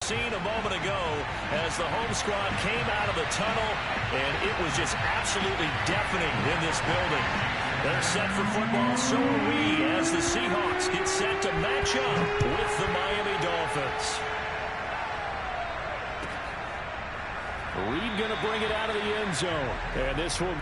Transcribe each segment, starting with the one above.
seen a moment ago as the home squad came out of the tunnel, and it was just absolutely deafening in this building. They're set for football, so are we, as the Seahawks get set to match up with the Miami Dolphins. Reed going to bring it out of the end zone, and this will...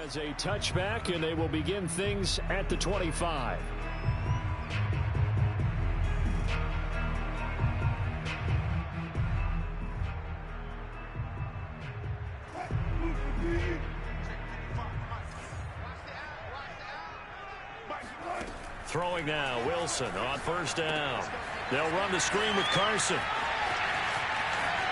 As a touchback, and they will begin things at the 25. Throwing now, Wilson on first down. They'll run the screen with Carson.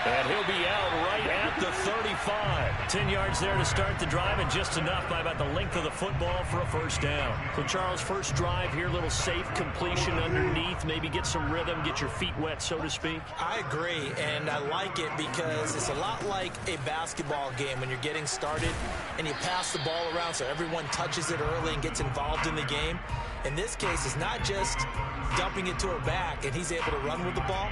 And he'll be out right at the 35. 10 yards there to start the drive, and just enough by about the length of the football for a first down. So, Charles, first drive here, little safe completion underneath, maybe get some rhythm, get your feet wet, so to speak. I agree, and I like it because it's a lot like a basketball game when you're getting started and you pass the ball around so everyone touches it early and gets involved in the game. In this case, it's not just dumping it to a back and he's able to run with the ball,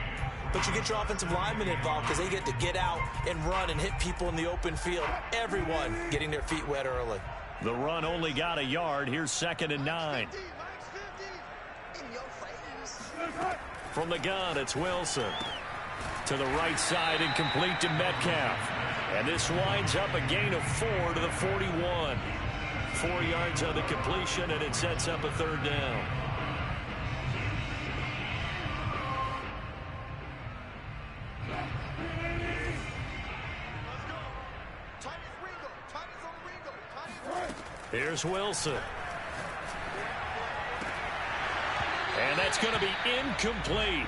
but you get your offensive linemen involved because they get to get out and run and hit people in the open field. Everyone getting their feet wet early. The run only got a yard. Here's 2nd and 9. From the gun, it's Wilson. To the right side and complete to Metcalf. And this winds up a gain of 4 to the 41. 4 yards on the completion, and it sets up a third down. Here's Wilson. And that's going to be incomplete.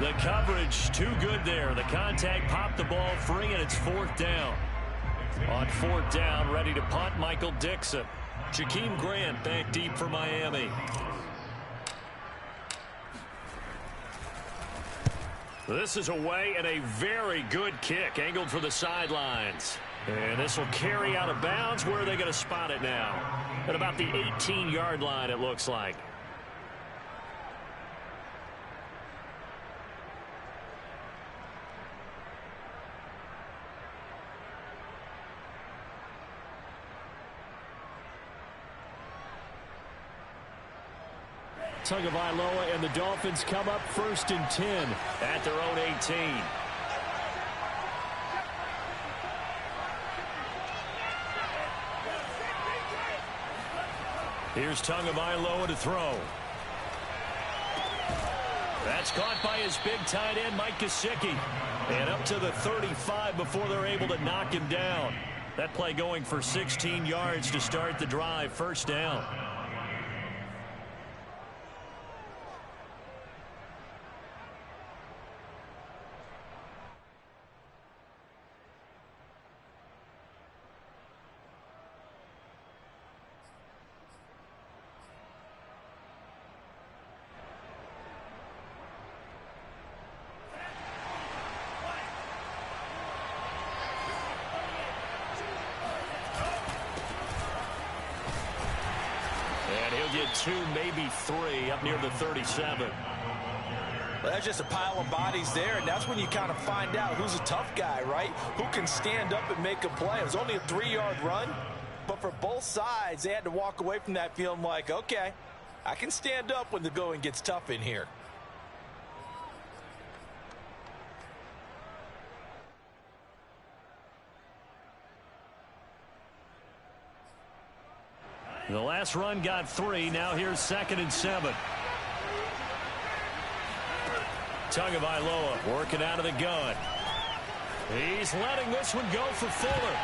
The coverage too good there. The contact popped the ball free, and it's 4th down. On 4th down, ready to punt, Michael Dixon. Jakeem Grant back deep for Miami. This is away, and a very good kick angled for the sidelines. And this will carry out of bounds. Where are they going to spot it now? At about the 18-yard line, it looks like. Tagovailoa and the Dolphins come up 1st and 10 at their own 18. Here's Tagovailoa to throw. That's caught by his big tight end, Mike Gesicki. And up to the 35 before they're able to knock him down. That play going for 16 yards to start the drive. 1st down. Get 2, maybe 3 up near the 37. Well, that's just a pile of bodies there, and that's when you kind of find out who's a tough guy, right? Who can stand up and make a play. It was only a 3-yard run, but for both sides, they had to walk away from that feeling like, okay, I can stand up when the going gets tough in here. The last run got 3. Now here's 2nd and 7. Tagovailoa working out of the gun. He's letting this one go for Fuller.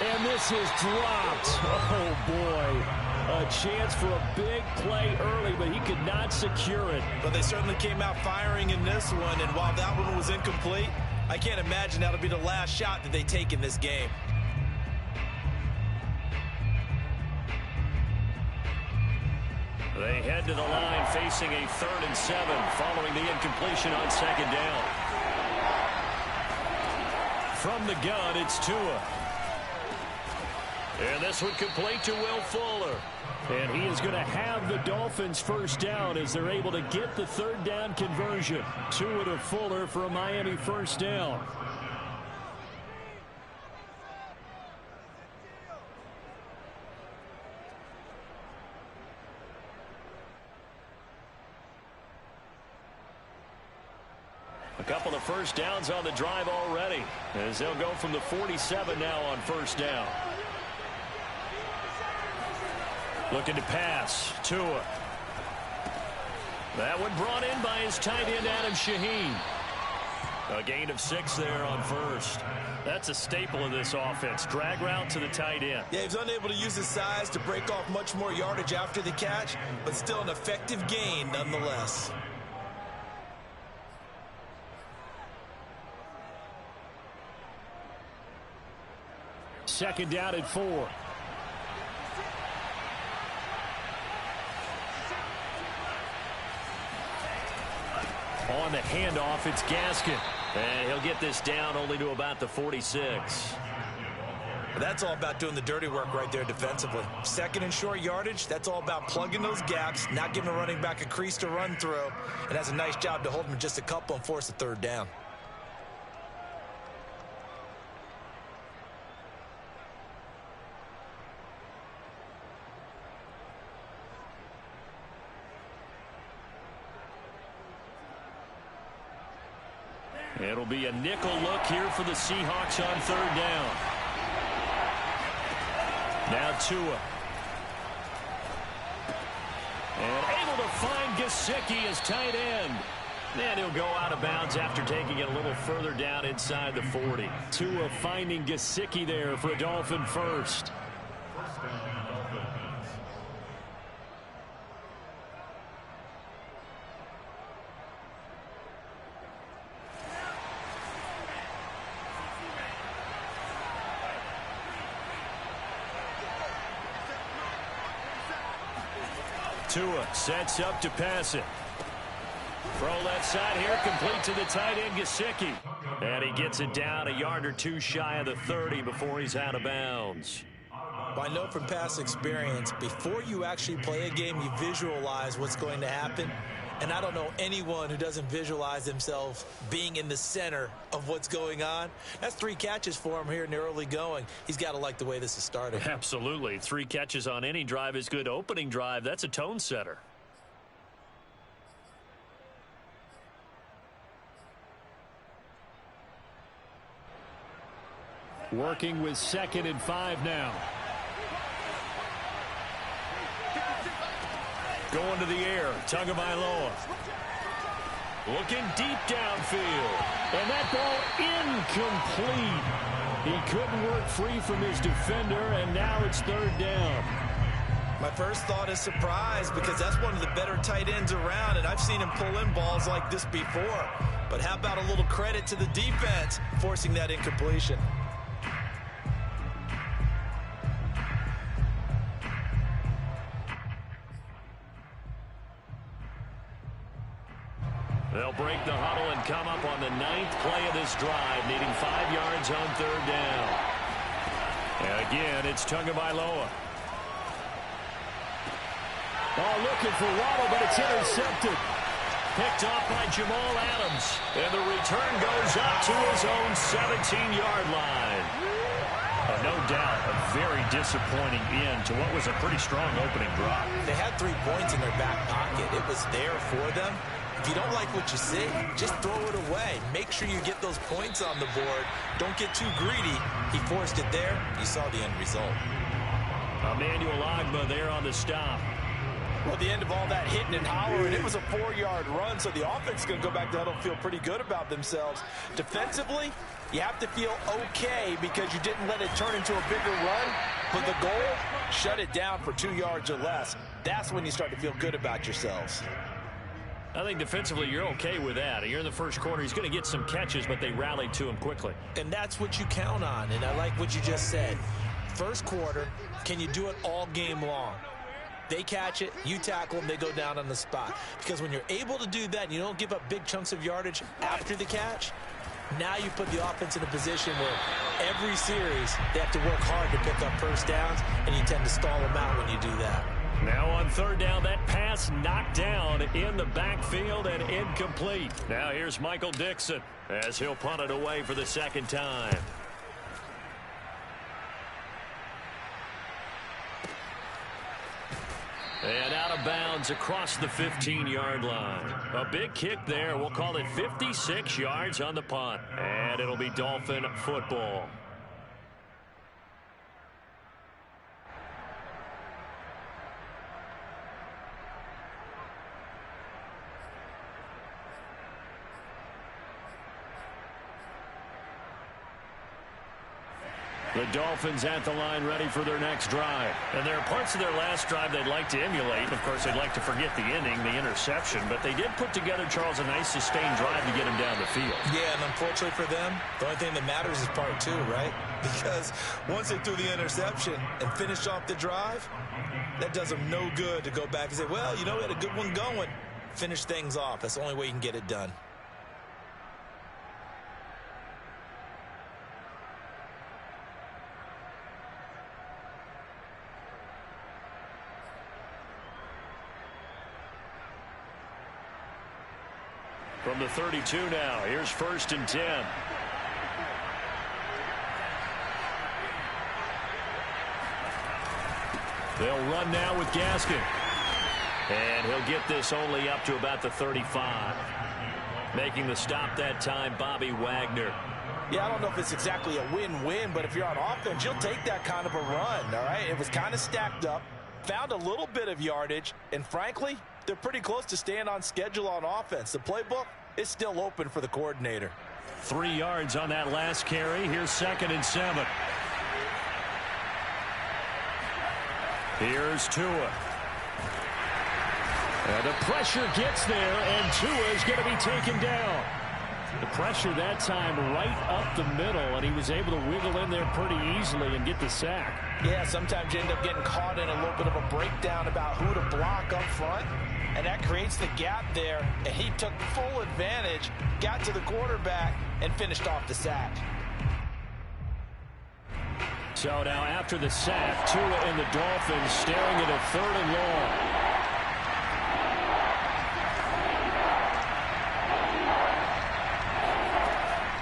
And this is dropped. Oh, boy. A chance for a big play early, but he could not secure it. But they certainly came out firing in this one, and while that one was incomplete, I can't imagine that'll be the last shot that they take in this game. They head to the line facing a 3rd and 7 following the incompletion on 2nd down. From the gun, it's Tua. And this one complete to Will Fuller. And he is going to have the Dolphins first down as they're able to get the 3rd down conversion. Tua to Fuller for a Miami first down. A couple of first downs on the drive already, as they'll go from the 47 now on first down. Looking to pass. Tua. That one brought in by his tight end, Adam Shaheen. A gain of 6 there on first. That's a staple of this offense. Drag route to the tight end. Yeah, he's unable to use his size to break off much more yardage after the catch, but still an effective gain nonetheless. Second down at 4. On the handoff, it's Gaskin. And he'll get this down only to about the 46. That's all about doing the dirty work right there defensively. 2nd and short yardage, that's all about plugging those gaps, not giving a running back a crease to run through. And that's a nice job to hold him just a couple and force a 3rd down. It'll be a nickel look here for the Seahawks on 3rd down. Now Tua. And able to find Gesicki as tight end. And he'll go out of bounds after taking it a little further down inside the 40. Tua finding Gesicki there for a Dolphin first. Tua sets up to pass it. Throw left side here, complete to the tight end, Gesicki. And he gets it down a yard or 2 shy of the 30 before he's out of bounds. Well, I know from past experience, before you actually play a game, you visualize what's going to happen. And I don't know anyone who doesn't visualize themselves being in the center of what's going on. That's 3 catches for him here in the early going. He's got to like the way this is starting. Absolutely. 3 catches on any drive is good. Opening drive, that's a tone setter. Working with 2nd and 5 now. Going to the air, Tagovailoa. Looking deep downfield. And that ball incomplete. He couldn't work free from his defender, and now it's 3rd down. My first thought is surprise, because that's one of the better tight ends around, and I've seen him pull in balls like this before. But how about a little credit to the defense forcing that incompletion? They'll break the huddle and come up on the 9th play of this drive, needing 5 yards on 3rd down. And again, it's Tagovailoa. Oh, looking for Waddle, but it's intercepted. picked off by Jamal Adams. And the return goes up to his own 17-yard line. No doubt a very disappointing end to what was a pretty strong opening drop. They had 3 points in their back pocket. It was there for them. If you don't like what you see, just throw it away. Make sure you get those points on the board. Don't get too greedy. He forced it there. You saw the end result. Emmanuel Ogbah there on the stop. Well, at the end of all that hitting and hollering, it was a 4-yard run, so the offense is going to go back to huddle and feel pretty good about themselves. Defensively, you have to feel okay because you didn't let it turn into a bigger run. But the goal, shut it down for 2 yards or less. That's when you start to feel good about yourselves. I think defensively you're okay with that. You're in the first quarter. He's going to get some catches, but they rallied to him quickly. And that's what you count on, and I like what you just said. First quarter, can you do it all game long? They catch it, you tackle them, they go down on the spot. Because when you're able to do that and you don't give up big chunks of yardage after the catch, now you put the offense in a position where every series they have to work hard to pick up first downs, and you tend to stall them out when you do that. Now on third down, that pass knocked down in the backfield and incomplete. Now here's Michael Dixon as he'll punt it away for the second time. And out of bounds across the 15-yard line. A big kick there. We'll call it 56 yards on the punt. And it'll be Dolphin football. The Dolphins at the line ready for their next drive. And there are parts of their last drive they'd like to emulate. Of course, they'd like to forget the inning, the interception. But they did put together, Charles, a nice sustained drive to get him down the field. Yeah, and unfortunately for them, the only thing that matters is part 2, right? Because once they threw the interception and finished off the drive, that does them no good to go back and say, well, you know, we had a good one going. Finish things off. That's the only way you can get it done. From the 32 now, here's 1st and 10. They'll run now with Gaskin. And he'll get this only up to about the 35. Making the stop that time, Bobby Wagner. Yeah, I don't know if it's exactly a win-win, but if you're on offense, you'll take that kind of a run, all right? It was kind of stacked up, found a little bit of yardage, and frankly, they're pretty close to staying on schedule on offense. The playbook is still open for the coordinator. 3 yards on that last carry. Here's 2nd and 7. Here's Tua. And the pressure gets there, and Tua is going to be taken down. The pressure that time right up the middle, and he was able to wiggle in there pretty easily and get the sack. Yeah, sometimes you end up getting caught in a little bit of a breakdown about who to block up front, and that creates the gap there, and he took full advantage, got to the quarterback, and finished off the sack. So now after the sack, Tua and the Dolphins staring at a 3rd and long.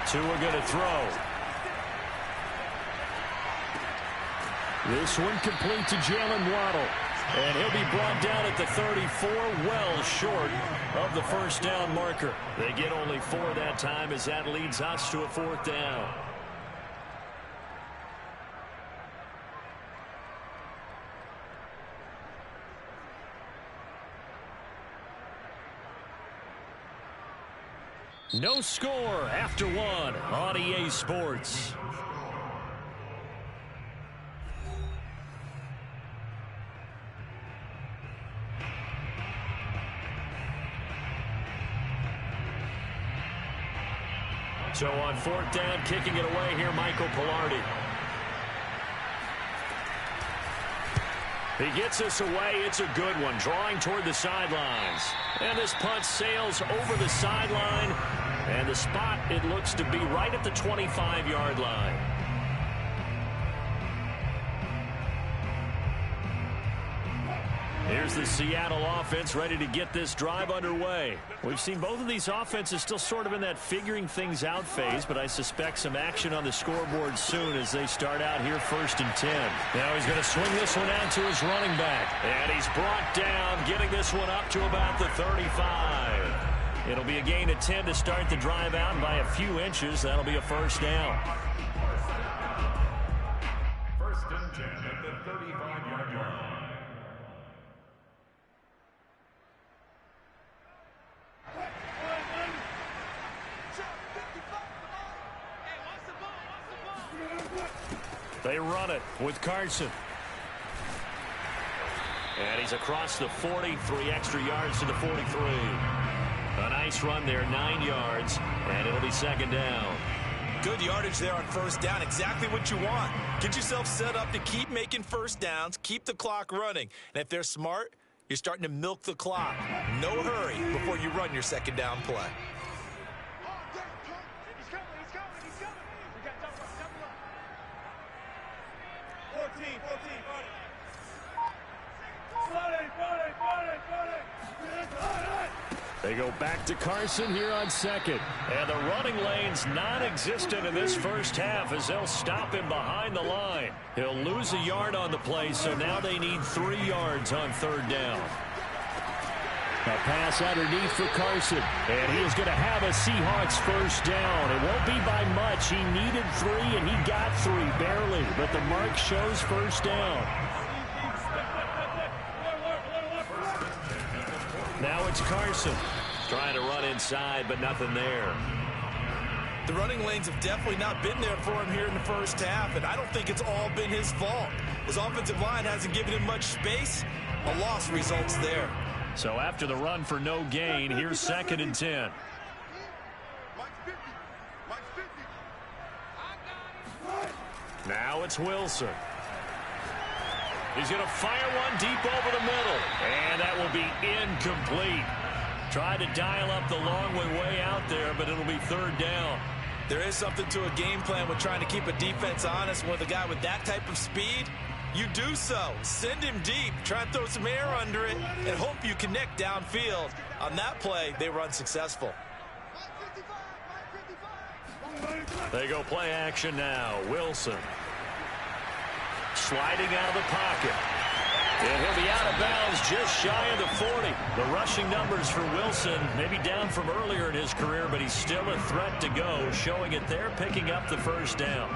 Tua going to throw. This one complete to Jalen Waddle. And he'll be brought down at the 34, well short of the first down marker. They get only 4 that time as that leads us to a 4th down. No score after 1 on EA Sports. So on 4th down, kicking it away here, Michael Pilardi. He gets us away. It's a good one, drawing toward the sidelines. And this punt sails over the sideline. And the spot, it looks to be right at the 25-yard line. Here's the Seattle offense ready to get this drive underway. We've seen both of these offenses still sort of in that figuring things out phase, but I suspect some action on the scoreboard soon as they start out here 1st and 10. Now he's going to swing this one out to his running back. And he's brought down, getting this one up to about the 35. It'll be a gain of 10 to start the drive out, and by a few inches, that'll be a 1st down. 1st and 10 at the 35-yard line. They run it with Carson. And he's across the 40, 3 extra yards to the 43. A nice run there, 9 yards, and it'll be 2nd down. Good yardage there on 1st down, exactly what you want. Get yourself set up to keep making 1st downs, keep the clock running. And if they're smart, you're starting to milk the clock. No hurry before you run your 2nd down play. They go back to Carson here on 2nd. And the running lane's non-existent in this 1st half as they'll stop him behind the line. He'll lose a yard on the play, so now they need 3 yards on 3rd down. A pass underneath for Carson. And he is going to have a Seahawks 1st down. It won't be by much. He needed 3, and he got 3, barely. But the mark shows 1st down. Now it's Carson trying to run inside, but nothing there. The running lanes have definitely not been there for him here in the 1st half, and I don't think it's all been his fault. His offensive line hasn't given him much space. A loss results there. So after the run for no gain, here's 2nd and 10. Now it's Wilson. He's going to fire one deep over the middle. And that will be incomplete. Tried to dial up the long way out there, but it'll be 3rd down. There is something to a game plan with trying to keep a defense honest. With a guy with that type of speed, you do so. Send him deep, try and throw some air under it, and hope you connect downfield. On that play, they run successful. They go play action now. Wilson. Sliding out of the pocket. And he'll be out of bounds just shy of the 40. The rushing numbers for Wilson maybe down from earlier in his career, but he's still a threat to go, showing it there, picking up the 1st down.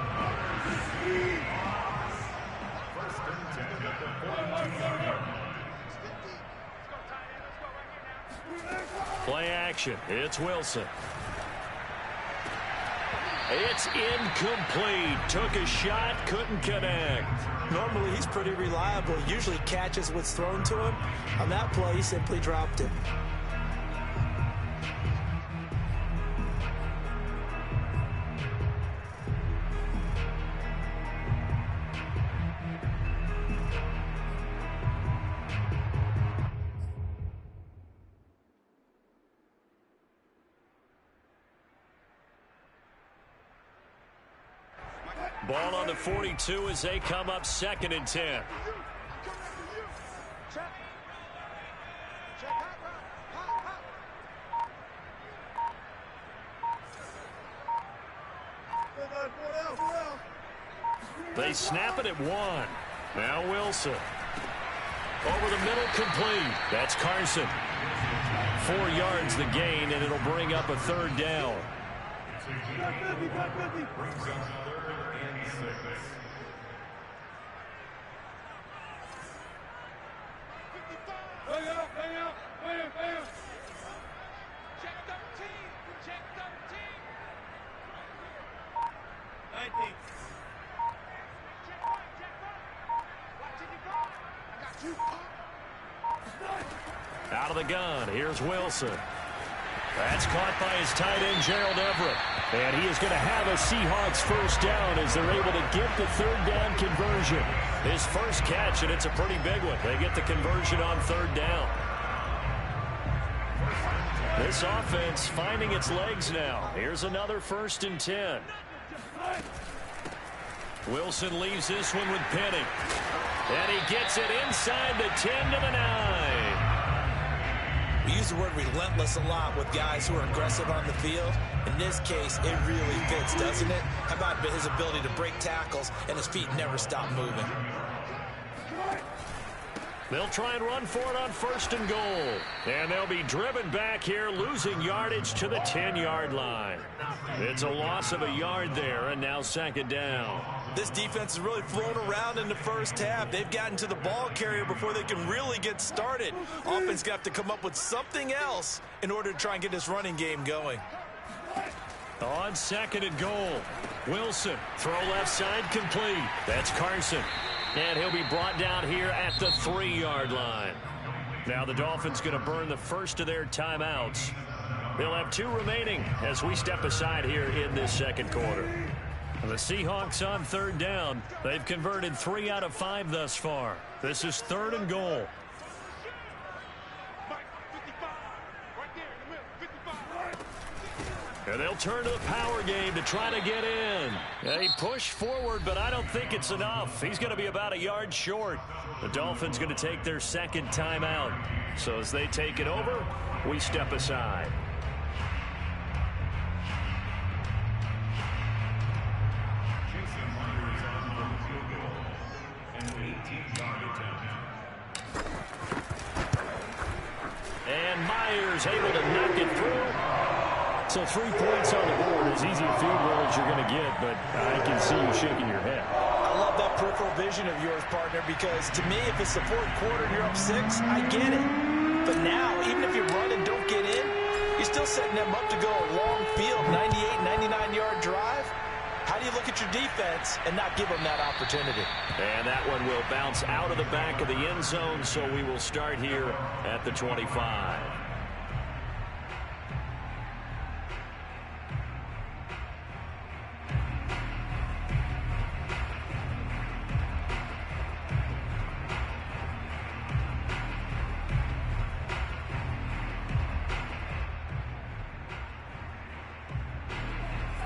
Play action. It's Wilson. It's incomplete. Took a shot, couldn't connect. Normally, he's pretty reliable. Usually catches what's thrown to him. On that play, he simply dropped it. Ball on the 42 as they come up 2nd and 10. They snap it at 1. Now Wilson. Over the middle, complete. That's Carson. 4 yards the gain, and it'll bring up a 3rd down. Out of the gun, here's Wilson. That's caught by his tight end, Gerald Everett. And he is going to have a Seahawks 1st down as they're able to get the 3rd down conversion. His first catch, and it's a pretty big one. They get the conversion on 3rd down. This offense finding its legs now. Here's another 1st and 10. Wilson leaves this one with Penny. And he gets it inside the 10 to the 9. use the word relentless a lot with guys who are aggressive on the field. In this case, it really fits, doesn't it? How about his ability to break tackles and his feet never stop moving? They'll try and run for it on 1st and goal. And they'll be driven back here, losing yardage to the 10-yard line. It's a loss of a yard there, and now 2nd down. This defense is really flown around in the first half. They've gotten to the ball carrier before they can really get started. Offense going to have to come up with something else in order to try and get this running game going. On 2nd and goal, Wilson, throw left side complete. That's Carson. And he'll be brought down here at the 3-yard line. Now the Dolphins going to burn the first of their timeouts. They'll have 2 remaining as we step aside here in this 2nd quarter. The Seahawks on 3rd down. They've converted 3 out of 5 thus far. This is 3rd and goal. And they'll turn to the power game to try to get in. They push forward, but I don't think it's enough. He's going to be about a yard short. The Dolphins going to take their 2nd timeout. So as they take it over, we step aside. And Myers able to knock it through. So 3 points on the board, as easy a field goal as you're going to get, but I can see you shaking your head. I love that peripheral vision of yours, partner, because to me, if it's the 4th quarter and you're up 6, I get it. But now, even if you run and don't get in, you're still setting them up to go a long field, 98, 99-yard drive. How do you look at your defense and not give them that opportunity? And that one will bounce out of the back of the end zone, so we will start here at the 25.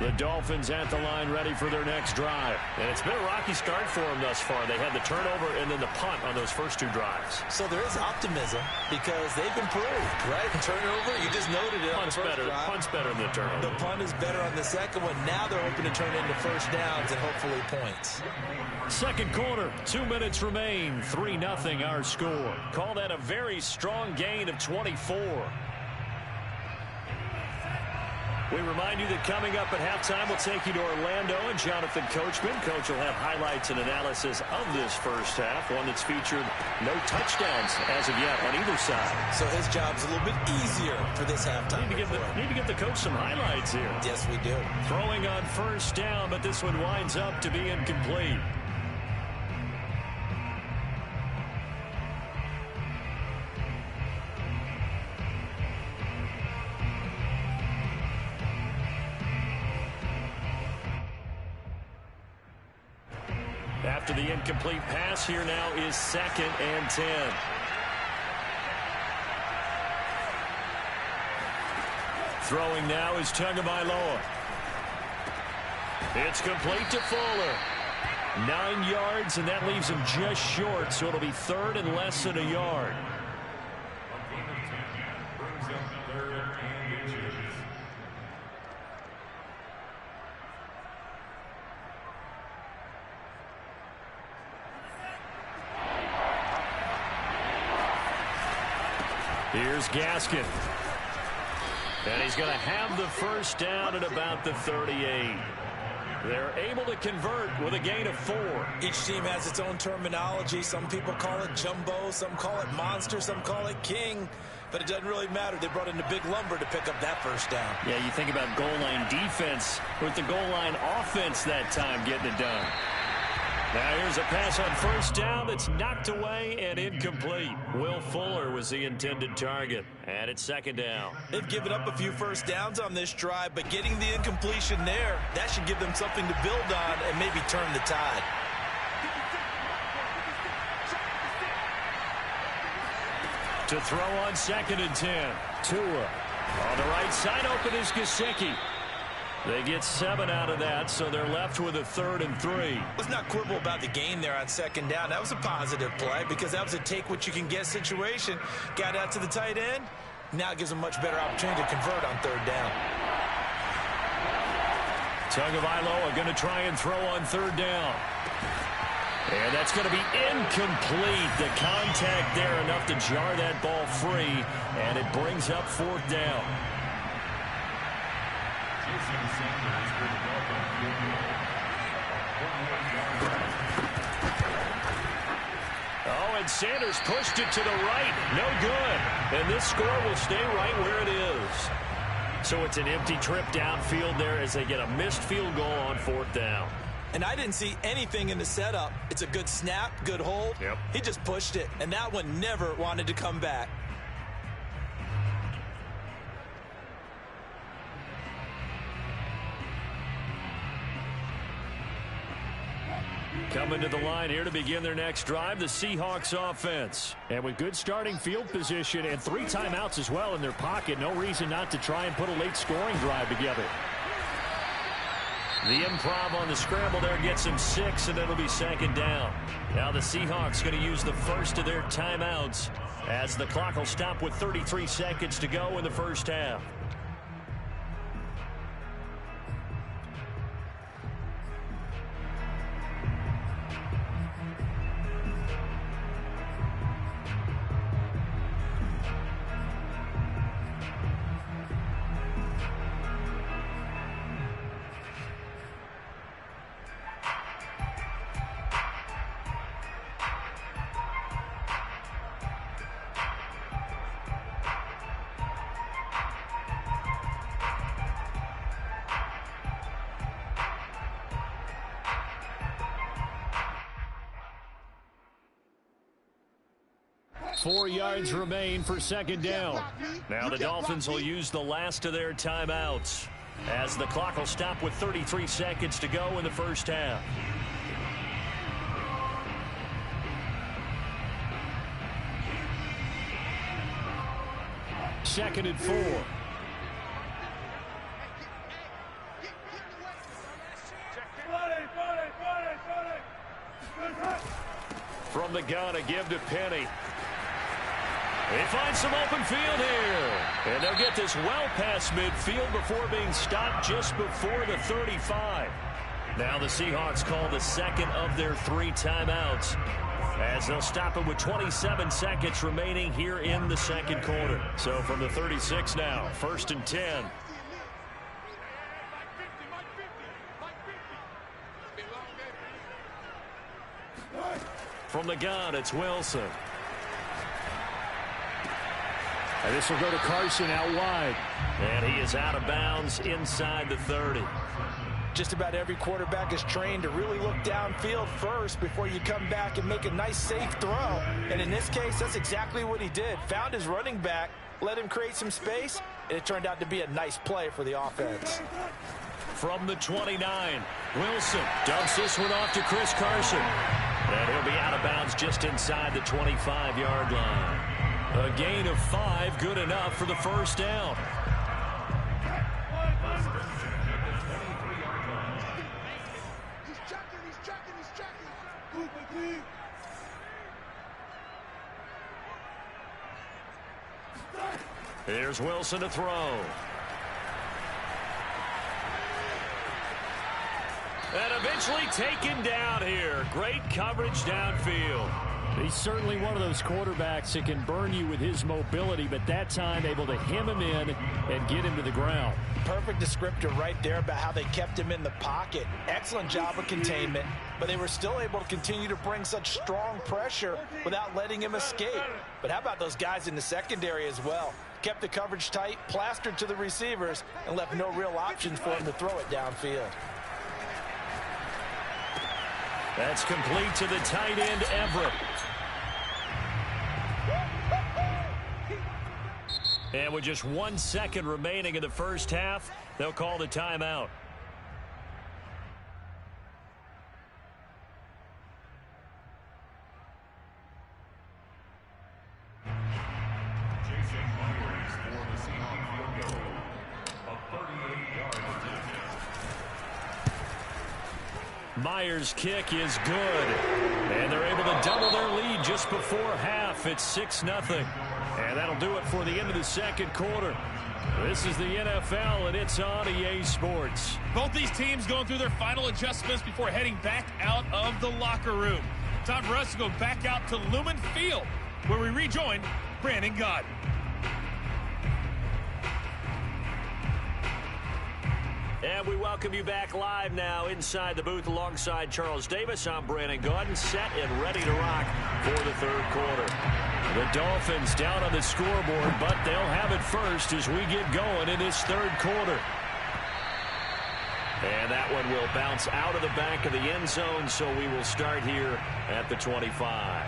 The Dolphins at the line ready for their next drive. And it's been a rocky start for them thus far. They had the turnover and then the punt on those first 2 drives. So there is optimism because they've improved, right? Turnover, you just noted it on the first drive. Punt's better than the turnover. The punt is better on the second one. Now they're hoping to turn into first downs and hopefully points. 2nd quarter, 2 minutes remain. 3-0 our score. Call that a very strong gain of 24. We remind you that coming up at halftime, we'll take you to Orlando and Jonathan Coachman. Coach will have highlights and analysis of this first half, one that's featured no touchdowns as of yet on either side. So his job's a little bit easier for this halftime. Need to give the coach some highlights here. Yes, we do. Throwing on 1st down, but this one winds up to be incomplete. After the incomplete pass, here now is 2nd and 10. Throwing now is Tagovailoa. It's complete to Fuller. 9 yards, and that leaves him just short, so it'll be 3rd and less than a yard. Here's Gaskin. And he's going to have the first down at about the 38. They're able to convert with a gain of 4. Each team has its own terminology. Some people call it jumbo, some call it monster, some call it king. But it doesn't really matter. They brought in a big lumber to pick up that first down. Yeah, you think about goal line defense with the goal line offense that time getting it done. Now here's a pass on first down that's knocked away and incomplete. Will Fuller was the intended target. And it's 2nd down. They've given up a few first downs on this drive, but getting the incompletion there, that should give them something to build on and maybe turn the tide. To throw on 2nd and 10. Tua. On the right side open is Gesicki. They get 7 out of that, so they're left with a 3rd and 3. Let's not quibble about the gain there on 2nd down. That was a positive play because that was a take-what-you-can-get situation. Got out to the tight end, Now it gives them much better opportunity to convert on third down. Tagovailoa going to try and throw on third down. And that's going to be incomplete. The contact there enough to jar that ball free, and it brings up fourth down. Oh, and Sanders pushed it to the right. No good. And this score will stay right where it is. So it's an empty trip downfield there as they get a missed field goal on fourth down. And I didn't see anything in the setup. It's a good snap, good hold. Yep. He just pushed it, and that one never wanted to come back. Coming to the line here to begin their next drive, the Seahawks offense. And with good starting field position and 3 timeouts as well in their pocket, no reason not to try and put a late scoring drive together. The improv on the scramble there gets him 6, and it'll be second down. Now the Seahawks going to use the first of their timeouts as the clock will stop with 33 seconds to go in the first half. Four yards remain for second down. Now the Dolphins will use the last of their timeouts as the clock will stop with 33 seconds to go in the first half. Second and 4. From the gun, a give to Penny. They find some open field here. And they'll get this well past midfield before being stopped just before the 35. Now the Seahawks call the second of their 3 timeouts as they'll stop it with 27 seconds remaining here in the second quarter. So from the 36 now, first and 10. From the gun, it's Wilson. And this will go to Carson out wide. And he is out of bounds inside the 30. Just about every quarterback is trained to really look downfield first before you come back and make a nice, safe throw. And in this case, that's exactly what he did. Found his running back, let him create some space, and it turned out to be a nice play for the offense. From the 29, Wilson dumps this one off to Chris Carson. And he'll be out of bounds just inside the 25-yard line. A gain of 5, good enough for the first down. Here's Wilson to throw. And eventually taken down here. Great coverage downfield. He's certainly one of those quarterbacks that can burn you with his mobility, but that time able to hem him in and get him to the ground. Perfect descriptor right there about how they kept him in the pocket. Excellent job of containment, but they were still able to continue to bring such strong pressure without letting him escape. But how about those guys in the secondary as well? Kept the coverage tight, plastered to the receivers, and left no real options for him to throw it downfield. That's complete to the tight end, Everett. And with just 1 second remaining in the first half, they'll call the timeout. Myers' kick is good. And they're able to double their lead just before half. It's 6-0. And that'll do it for the end of the second quarter. This is the NFL, and it's on EA Sports. Both these teams going through their final adjustments before heading back out of the locker room. Time for us to go back out to Lumen Field, where we rejoin Brandon Gaudin. And we welcome you back live now inside the booth alongside Charles Davis. I'm Brandon Gaudin, set and ready to rock for the third quarter. The Dolphins down on the scoreboard, but they'll have it first as we get going in this third quarter. And that one will bounce out of the back of the end zone, so we will start here at the 25.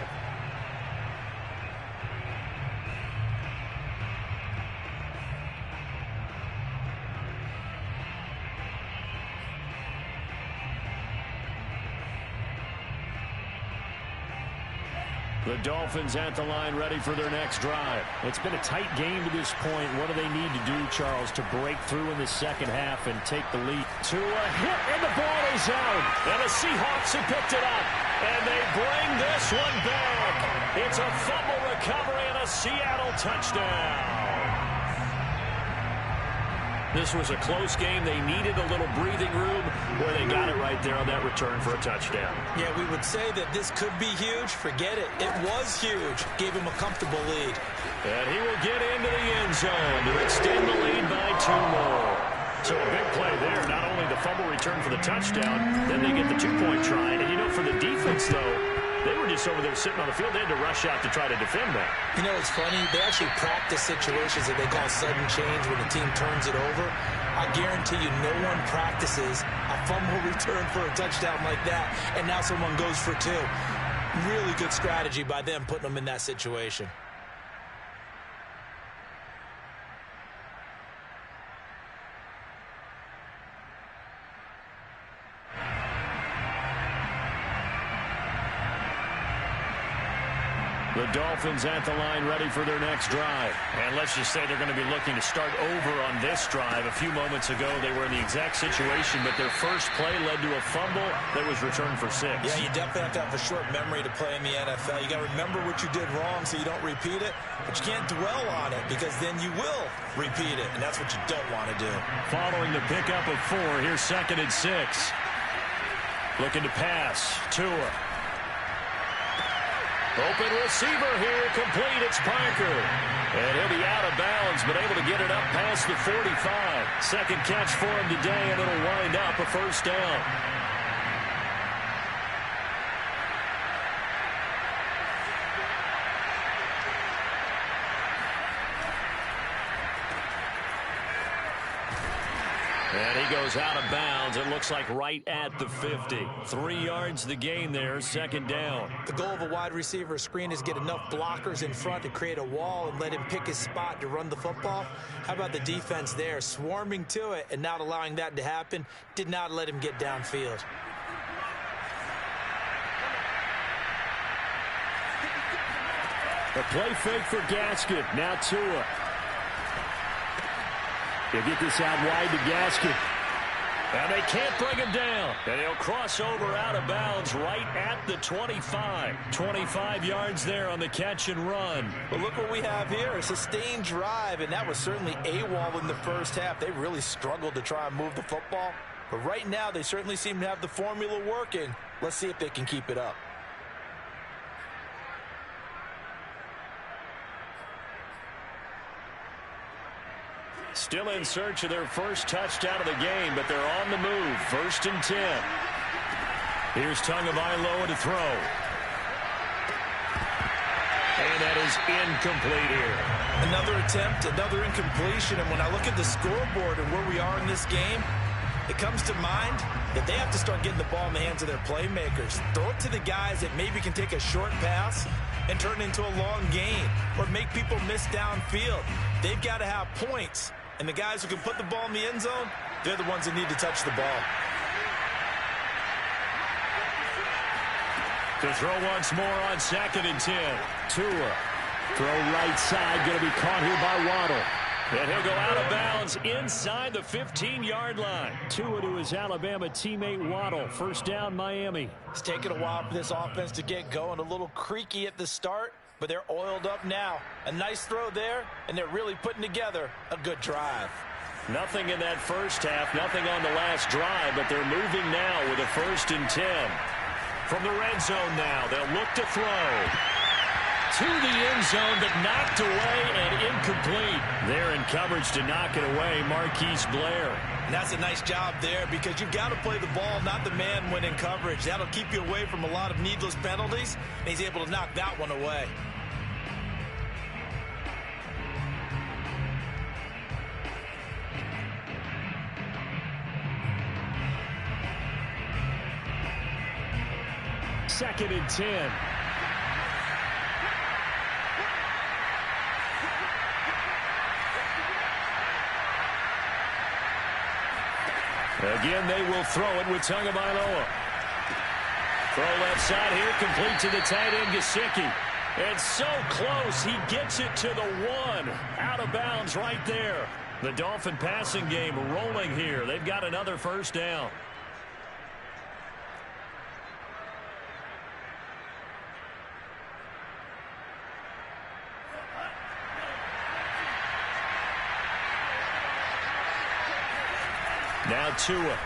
The Dolphins at the line ready for their next drive. It's been a tight game to this point. What do they need to do, Charles, to break through in the second half and take the lead? To a hit, and the ball is out. And the Seahawks have picked it up. And they bring this one back. It's a fumble recovery and a Seattle touchdown. This was a close game. They needed a little breathing room where they got it right there on that return for a touchdown. Yeah, we would say that this could be huge. Forget it. It was huge. Gave him a comfortable lead. And he will get into the end zone to extend the lead by 2 more. So a big play there. Not only the fumble return for the touchdown, then they get the 2-point try. And, you know, for the defense, though, they were just over there sitting on the field. They had to rush out to try to defend that. You know, it's funny. They actually practice situations that they call sudden change when the team turns it over. I guarantee you no one practices a fumble return for a touchdown like that, and now someone goes for 2. Really good strategy by them putting them in that situation. The Dolphins at the line ready for their next drive. And let's just say they're going to be looking to start over on this drive. A few moments ago, they were in the exact situation, but their first play led to a fumble that was returned for 6. Yeah, you definitely have to have a short memory to play in the NFL. You got to remember what you did wrong so you don't repeat it, but you can't dwell on it because then you will repeat it, and that's what you don't want to do. Following the pickup of 4, here's 2nd and 6. Looking to pass. Tua. Open receiver here, complete, it's Parker. And he'll be out of bounds, but able to get it up past the 45. Second catch for him today, and it'll wind up a first down. And he goes out of bounds. It looks like right at the 50. 3 yards the gain there, 2nd down. The goal of a wide receiver screen is get enough blockers in front to create a wall and let him pick his spot to run the football. How about the defense there, swarming to it and not allowing that to happen? Did not let him get downfield. A play fake for Gaskin. Now Tua. He'll get this out wide to Gaskin. And they can't bring him down. And he'll cross over out of bounds right at the 25. 25 yards there on the catch and run. But look what we have here. A sustained drive, and that was certainly AWOL in the first half. They really struggled to try and move the football. But right now, they certainly seem to have the formula working. Let's see if they can keep it up. Still in search of their first touchdown of the game, but they're on the move. 1st and 10. Here's Tagovailoa to throw. And that is incomplete here. Another attempt, another incompletion. And when I look at the scoreboard and where we are in this game, it comes to mind that they have to start getting the ball in the hands of their playmakers. Throw it to the guys that maybe can take a short pass and turn it into a long gain or make people miss downfield. They've got to have points. And the guys who can put the ball in the end zone, they're the ones that need to touch the ball. To throw once more on 2nd and 10. Tua. Throw right side, going to be caught here by Waddle. And he'll go out of bounds inside the 15-yard line. Tua to his Alabama teammate Waddle. First down, Miami. It's taken a while for this offense to get going. A little creaky at the start, but they're oiled up now. A nice throw there, and they're really putting together a good drive. Nothing in that first half, nothing on the last drive, but they're moving now with a 1st and 10. From the red zone now, they'll look to throw. To the end zone, but knocked away and incomplete. There in coverage to knock it away, Marquise Blair. And that's a nice job there because you've got to play the ball, not the man when in coverage. That'll keep you away from a lot of needless penalties, and he's able to knock that one away. Second and 10. Again, they will throw it with Tagovailoa. Throw left side here, complete to the tight end, Gesicki. It's so close, he gets it to the 1. Out of bounds right there. The Dolphin passing game rolling here. They've got another 1st down. Now Tua.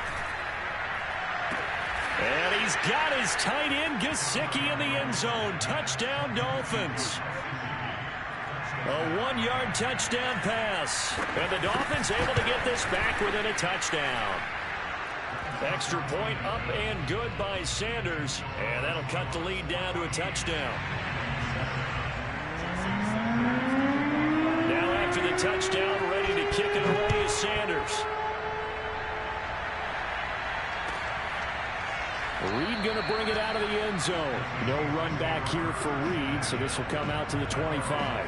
And he's got his tight end, Gesicki, in the end zone. Touchdown, Dolphins. A 1-yard touchdown pass. And the Dolphins able to get this back within a touchdown. Extra point up and good by Sanders. And that'll cut the lead down to a touchdown. Now after the touchdown, ready to kick it away is Sanders. Reed going to bring it out of the end zone. No run back here for Reed, so this will come out to the 25.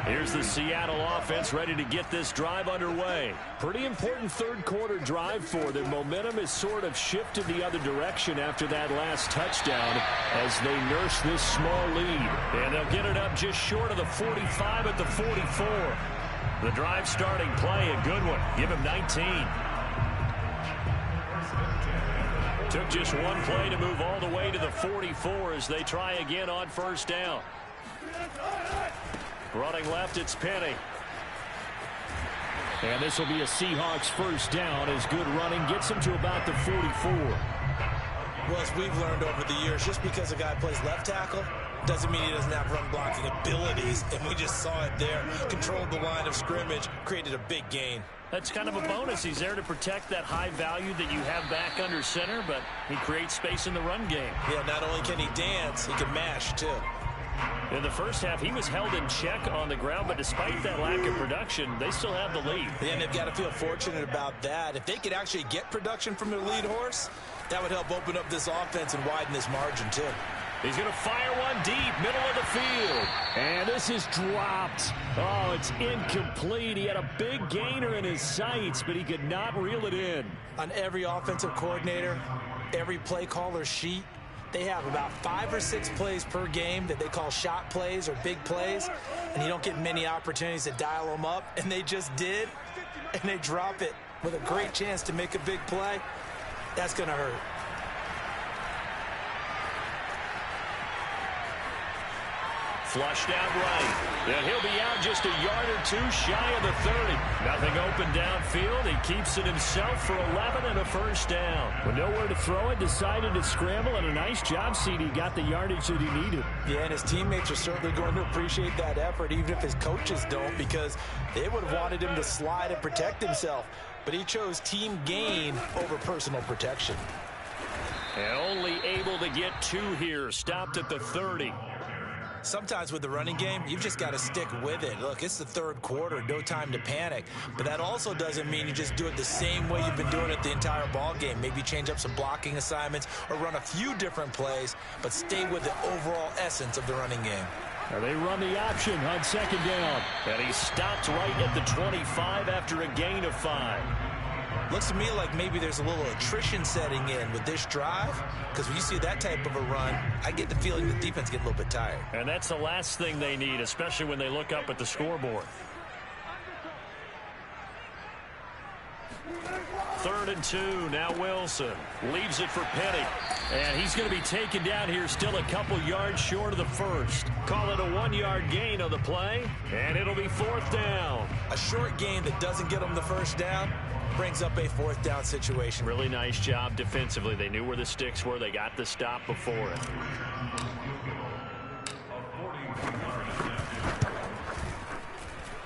Here's the Seattle offense ready to get this drive underway. Pretty important third-quarter drive for them. Momentum has sort of shifted the other direction after that last touchdown as they nurse this small lead. And they'll get it up just short of the 45 at the 44. The drive starting play, a good one. Give him 19. Took just one play to move all the way to the 44 as they try again on 1st down. Running left, it's Penny. And this will be a Seahawks 1st down as good running gets them to about the 44. Well, as we've learned over the years, just because a guy plays left tackle doesn't mean he doesn't have run blocking abilities. And we just saw it there. Controlled the line of scrimmage, created a big gain. That's kind of a bonus. He's there to protect that high value that you have back under center, but he creates space in the run game. Yeah, not only can he dance, he can mash, too. In the first half, he was held in check on the ground, but despite that lack of production, they still have the lead. Yeah, and they've got to feel fortunate about that. If they could actually get production from their lead horse, that would help open up this offense and widen this margin, too. He's going to fire one deep, middle of the field. And this is dropped. Oh, it's incomplete. He had a big gainer in his sights, but he could not reel it in. On every offensive coordinator, every play caller sheet, they have about 5 or 6 plays per game that they call shot plays or big plays, and you don't get many opportunities to dial them up, and they just did, and they drop it with a great chance to make a big play. That's going to hurt. Flushed out right. And he'll be out just a yard or two shy of the 30. Nothing open downfield. He keeps it himself for 11 and a 1st down. With nowhere to throw it, decided to scramble, and a nice job, CD. Got the yardage that he needed. Yeah, and his teammates are certainly going to appreciate that effort, even if his coaches don't, because they would have wanted him to slide and protect himself. But he chose team gain over personal protection. And only able to get 2 here. Stopped at the 30. Sometimes with the running game, you've just got to stick with it. Look, it's the 3rd quarter, no time to panic. But that also doesn't mean you just do it the same way you've been doing it the entire ball game. Maybe change up some blocking assignments or run a few different plays, but stay with the overall essence of the running game. Now they run the option on 2nd down. And he stopped right at the 25 after a gain of 5. Looks to me like maybe there's a little attrition setting in with this drive, because when you see that type of a run, I get the feeling the defense gets a little bit tired. And that's the last thing they need, especially when they look up at the scoreboard. 3rd and 2. Now Wilson leaves it for Penny. And he's going to be taken down here, still a couple yards short of the first. Call it a 1-yard gain on the play, and it'll be 4th down. A short gain that doesn't get them the first down brings up a 4th down situation. Really nice job defensively. They knew where the sticks were. They got the stop before it.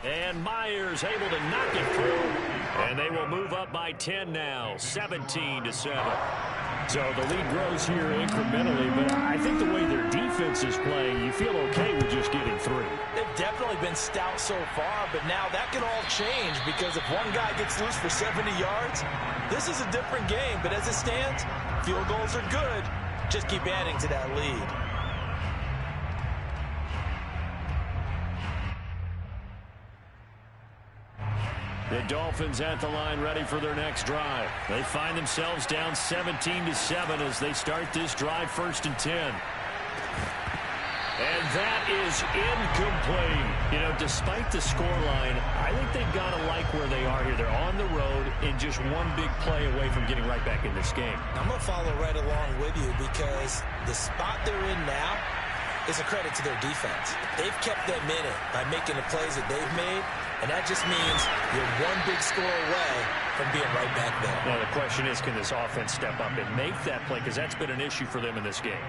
And Myers able to knock it through. And they will move up by 10 now, 17-7. So the lead grows here incrementally, but I think the way their defense is playing, you feel okay with just getting 3. They've definitely been stout so far, but now that can all change because if one guy gets loose for 70 yards, this is a different game. But as it stands, field goals are good. Just keep adding to that lead. The Dolphins at the line ready for their next drive. They find themselves down 17-7 as they start this drive 1st and 10. And that is incomplete. You know, despite the scoreline, I think they've got to like where they are here. They're on the road and just one big play away from getting right back in this game. I'm going to follow right along with you because the spot they're in now is a credit to their defense. They've kept them in it by making the plays that they've made, and that just means you're one big score away from being right back there. Now, the question is, can this offense step up and make that play? Because that's been an issue for them in this game.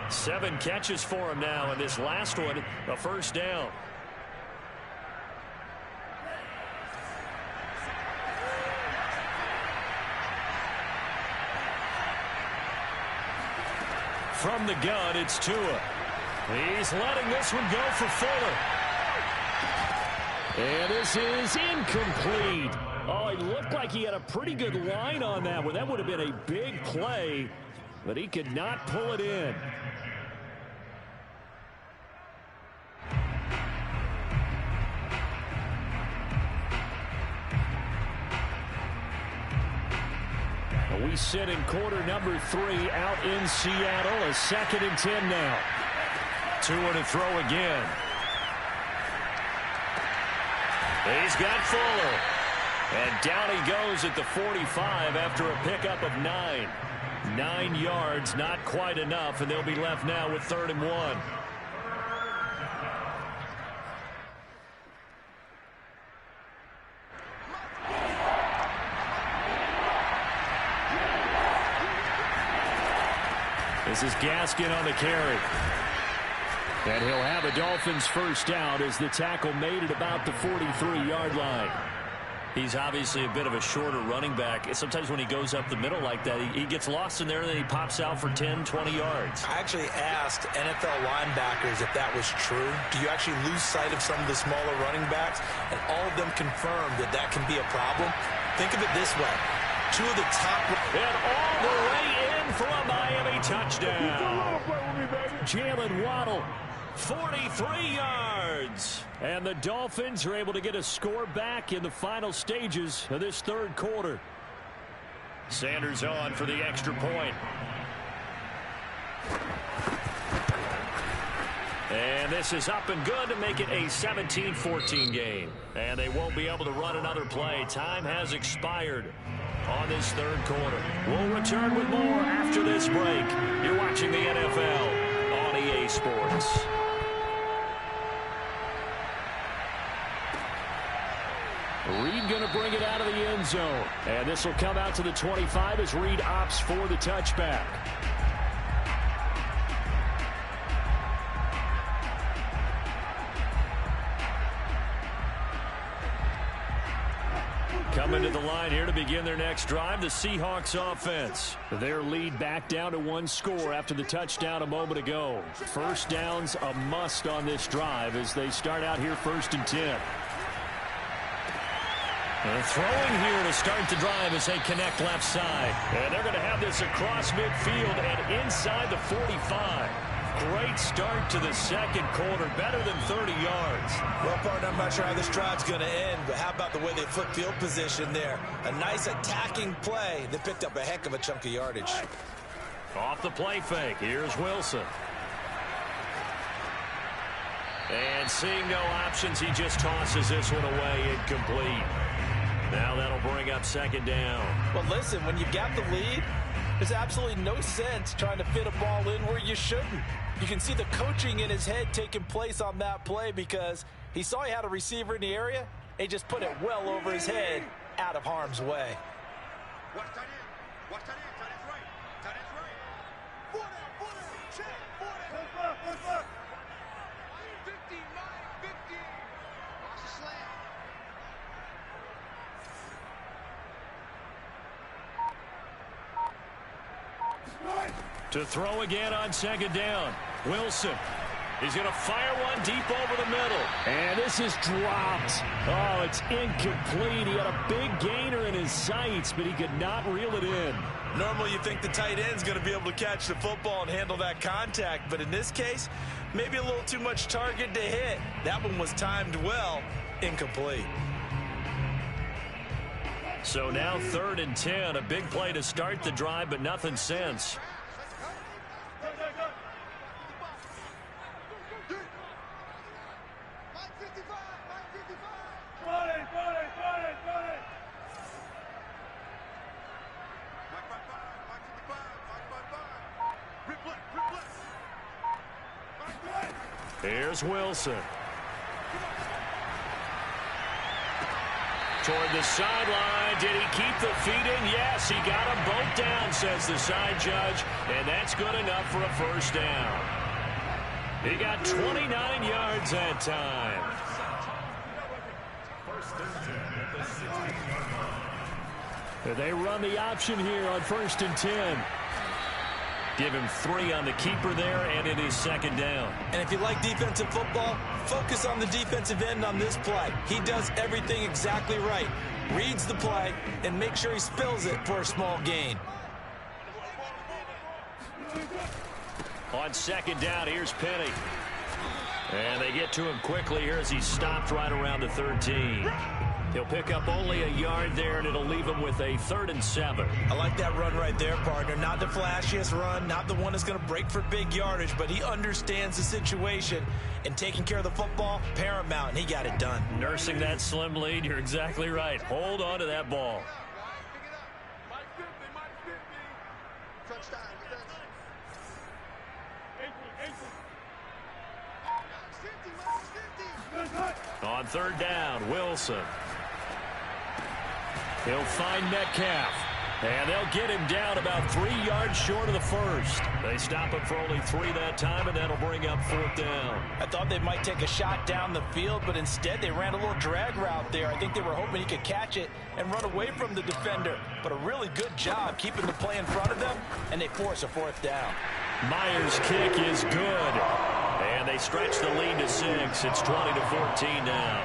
7 catches for him now, and this last one, a 1st down. From the gun, it's Tua. He's letting this one go for Fuller. And this is incomplete. Oh, it looked like he had a pretty good line on that one. That would have been a big play, but he could not pull it in. We sit in quarter number 3 out in Seattle. A 2nd and 10 now. Tua to throw again. He's got Fuller. And down he goes at the 45 after a pickup of 9. 9 yards, not quite enough, and they'll be left now with 3rd and 1. This is Gaskin on the carry. And he'll have a Dolphins 1st down as the tackle made at about the 43-yard line. He's obviously a bit of a shorter running back. Sometimes when he goes up the middle like that, he gets lost in there and then he pops out for 10, 20 yards. I actually asked NFL linebackers if that was true. Do you actually lose sight of some of the smaller running backs? And all of them confirmed that that can be a problem. Think of it this way. 2 of the top... And all the way in for a Miami touchdown. Jalen Waddle, 43 yards. And the Dolphins are able to get a score back in the final stages of this 3rd quarter. Sanders on for the extra point. And this is up and good to make it a 17-14 game. And they won't be able to run another play. Time has expired on this 3rd quarter. We'll return with more after this break. You're watching the NFL on EA Sports. Reed going to bring it out of the end zone. And this will come out to the 25 as Reed opts for the touchback. Coming to the line here to begin their next drive, the Seahawks offense. Their lead back down to 1 score after the touchdown a moment ago. 1st downs a must on this drive as they start out here 1st and 10. And throwing here to start the drive as they connect left side. And they're going to have this across midfield and inside the 45. Great start to the 2nd quarter, better than 30 yards. Well, partner, I'm not sure how this drive's going to end, but how about the way they flip field position there? A nice attacking play. They picked up a heck of a chunk of yardage. Off the play fake, here's Wilson. And seeing no options, he just tosses this one away incomplete. Now that'll bring up second down. Well, listen, when you've got the lead, there's absolutely no sense trying to fit a ball in where you shouldn't. You can see the coaching in his head taking place on that play because he saw he had a receiver in the area. He just put it well over his head, out of harm's way. Watch that in. Watch that in. That is right. That is right. 40, 40, check, 40. 50, 50. Watch the slam. To throw again on second down. Wilson. He's going to fire one deep over the middle. And this is dropped. Oh, it's incomplete. He had a big gainer in his sights, but he could not reel it in. Normally you think the tight end's going to be able to catch the football and handle that contact, but in this case, maybe a little too much target to hit. That one was timed well, incomplete. So now 3rd and 10, a big play to start the drive, but nothing since. Here's Wilson. Toward the sideline. Did he keep the feet in? Yes, he got them both down, says the side judge. And that's good enough for a first down. He got 29 yards that time. They run the option here on 1st and 10. Give him 3 on the keeper there, and it is second down. And if you like defensive football, focus on the defensive end on this play. He does everything exactly right. Reads the play and make sure he spills it for a small gain. On second down, here's Penny. And they get to him quickly here as he stopped right around the 13. He'll pick up only a yard there, and it'll leave him with a 3rd and 7. I like that run right there, partner. Not the flashiest run, not the one that's going to break for big yardage, but he understands the situation, and taking care of the football, paramount, and he got it done. Nursing that slim lead, you're exactly right. Hold on to that ball. Touchdown. On 3rd down, Wilson. He'll find Metcalf. And they'll get him down about 3 yards short of the first. They stop him for only 3 that time, and that'll bring up 4th down. I thought they might take a shot down the field, but instead they ran a little drag route there. I think they were hoping he could catch it and run away from the defender. But a really good job keeping the play in front of them, and they force a 4th down. Myers' kick is good. And they stretch the lead to 6. It's 20-14 now.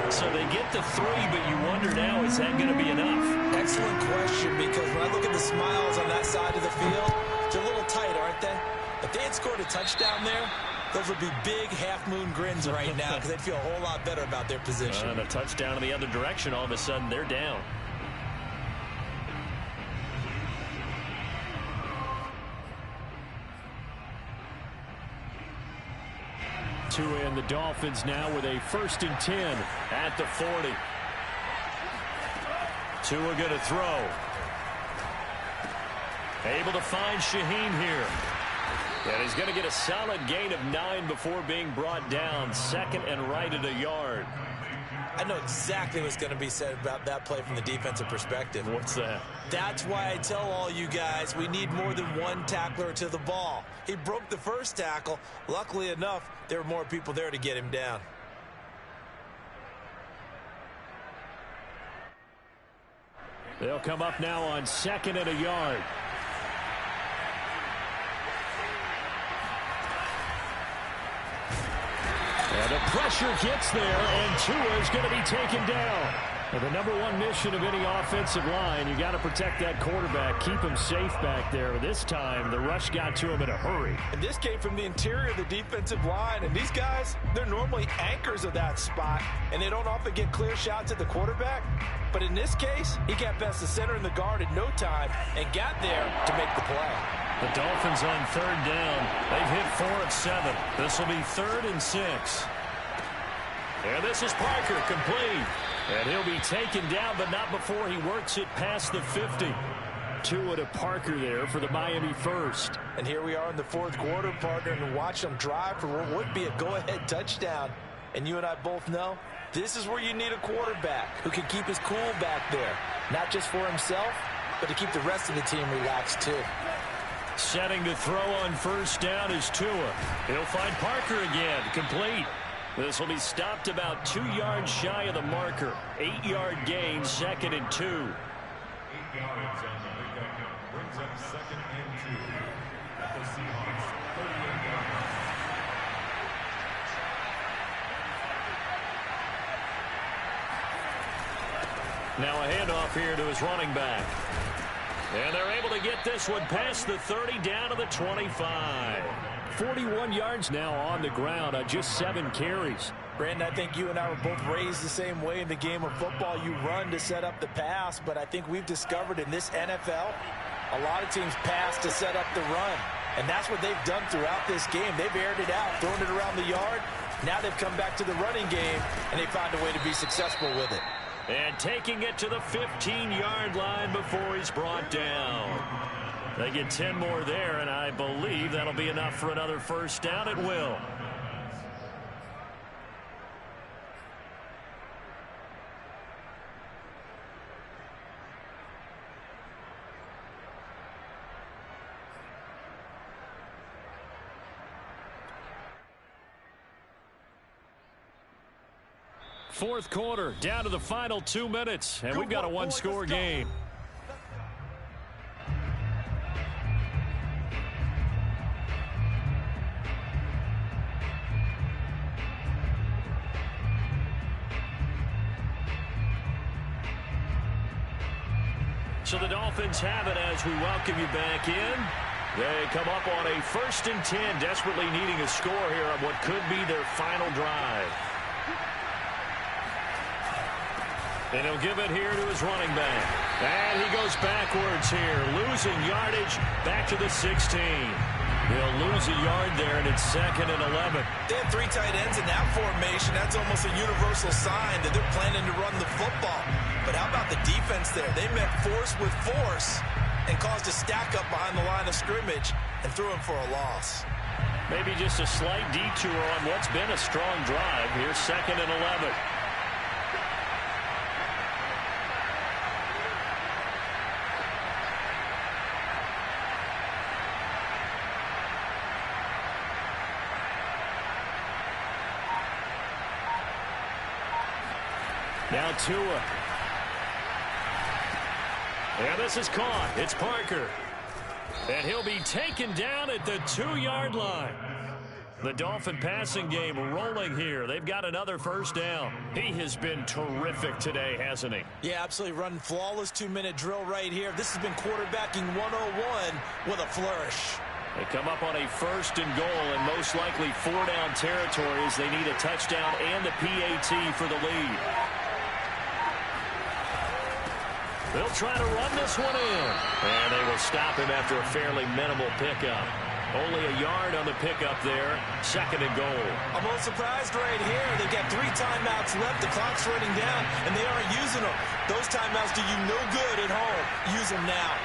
So they get the 3, but you wonder now, is that going to be enough? Excellent question, because when I look at the smiles on that side of the field, they're a little tight, aren't they? If they had scored a touchdown there, those would be big half-moon grins right now because they'd feel a whole lot better about their position. And a touchdown in the other direction, all of a sudden they're down. Two in, the Dolphins now with a 1st and 10 at the 40. Tua going to throw. Able to find Shaheen here. And he's going to get a solid gain of 9 before being brought down. 2nd and right at a yard. I know exactly what's going to be said about that play from the defensive perspective. What's that? That's why I tell all you guys we need more than one tackler to the ball. He broke the first tackle. Luckily enough, there were more people there to get him down. They'll come up now on 2nd and a yard. And the pressure gets there, and Tua is going to be taken down. Well, the #1 mission of any offensive line, you got to protect that quarterback, keep him safe back there. This time, the rush got to him in a hurry. And this came from the interior of the defensive line, and these guys, they're normally anchors of that spot, and they don't often get clear shots at the quarterback. But in this case, he got past the center and the guard in no time and got there to make the play. The Dolphins on 3rd down. They've hit 4 of 7. This will be 3rd and 6. And this is Parker, complete. And he'll be taken down, but not before he works it past the 50. Tua to Parker there for the Miami first. And here we are in the fourth quarter, partner, and watch them drive for what would be a go-ahead touchdown. And you and I both know this is where you need a quarterback who can keep his cool back there, not just for himself, but to keep the rest of the team relaxed too. Setting to throw on first down is Tua. He'll find Parker again, complete. This will be stopped about 2 yards shy of the marker. 8-yard gain, 2nd and 2. 8 yards on the pickup brings up 2nd and 2 at the Seahawks 38-yard line. Now a handoff here to his running back. And they're able to get this one past the 30 down to the 25. 41 yards now on the ground on just 7 carries. Brandon, I think you and I were both raised the same way in the game of football. You run to set up the pass, but I think we've discovered in this NFL, a lot of teams pass to set up the run. And that's what they've done throughout this game. They've aired it out, thrown it around the yard. Now they've come back to the running game, and they found a way to be successful with it. And taking it to the 15-yard line before he's brought down. They get 10 more there, and I believe that'll be enough for another first down. It will. Fourth quarter, down to the final 2 minutes, and we've got a one-score game. So the Dolphins have it as we welcome you back in. They come up on a 1st and 10, desperately needing a score here on what could be their final drive. And he'll give it here to his running back. And he goes backwards here, losing yardage back to the 16. He'll lose a yard there, and it's 2nd and 11. They have 3 tight ends in that formation. That's almost a universal sign that they're planning to run the football. But how about the defense there? They met force with force and caused a stack up behind the line of scrimmage and threw him for a loss. Maybe just a slight detour on what's been a strong drive. Here's 2nd and 11. Now Tua. And this is caught. It's Parker. And he'll be taken down at the 2-yard line. The Dolphin passing game rolling here. They've got another first down. He has been terrific today, hasn't he? Yeah, absolutely. Running flawless 2-minute drill right here. This has been quarterbacking 101 with a flourish. They come up on a 1st and goal, and most likely 4-down territory as they need a touchdown and a PAT for the lead. They'll try to run this one in. And they will stop him after a fairly minimal pickup. Only a yard on the pickup there. 2nd and goal. I'm a little surprised right here. They've got 3 timeouts left. The clock's running down, and they aren't using them. Those timeouts do you no good at home. Use them now.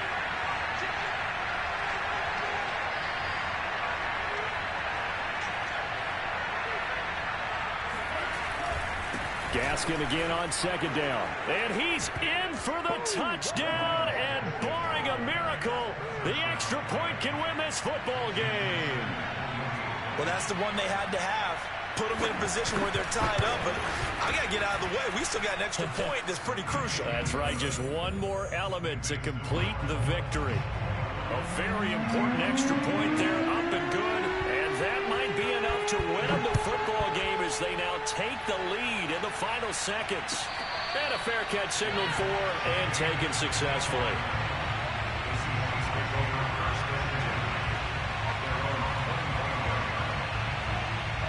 Gaskin again on 2nd down. And he's in for the touchdown. And barring a miracle, the extra point can win this football game. Well, that's the one they had to have. Put them in a position where they're tied up. But I got to get out of the way. We still got an extra point that's pretty crucial. That's right. Just one more element to complete the victory. A very important extra point there. Up and good. And that might be enough to win them the football game as they now take the lead in the final seconds. And a fair catch signaled for and taken successfully.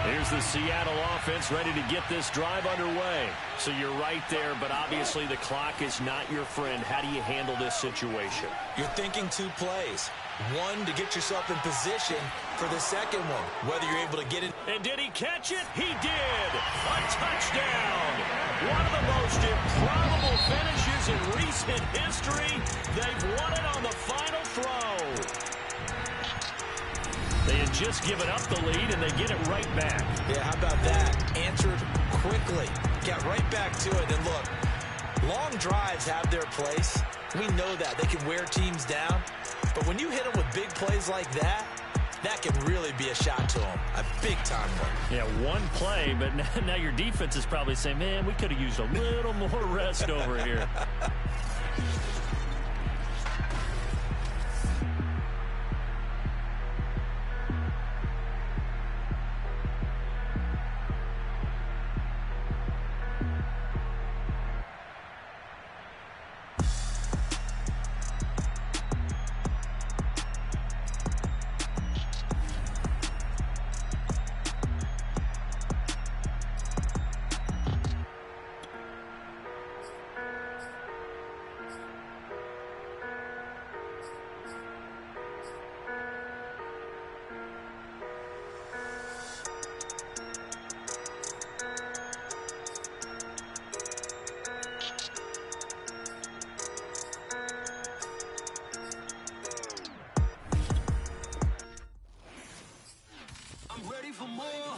Here's the Seattle offense ready to get this drive underway. So you're right there, but obviously the clock is not your friend. How do you handle this situation? You're thinking 2 plays. One, to get yourself in position for the second one, whether you're able to get it. And did he catch it? He did! A touchdown! One of the most improbable finishes in recent history. They've won it on the final throw. They had just given up the lead, and they get it right back. Yeah, how about that? Answered quickly. Got right back to it. And look, long drives have their place. We know that. They can wear teams down. But when you hit them with big plays like that, that can really be a shot to them. A big-time one. Yeah, one play, but now your defense is probably saying, man, we could have used a little more rest over here.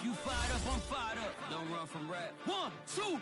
You fired up, I'm fired up. Don't run from rap. 1, 2.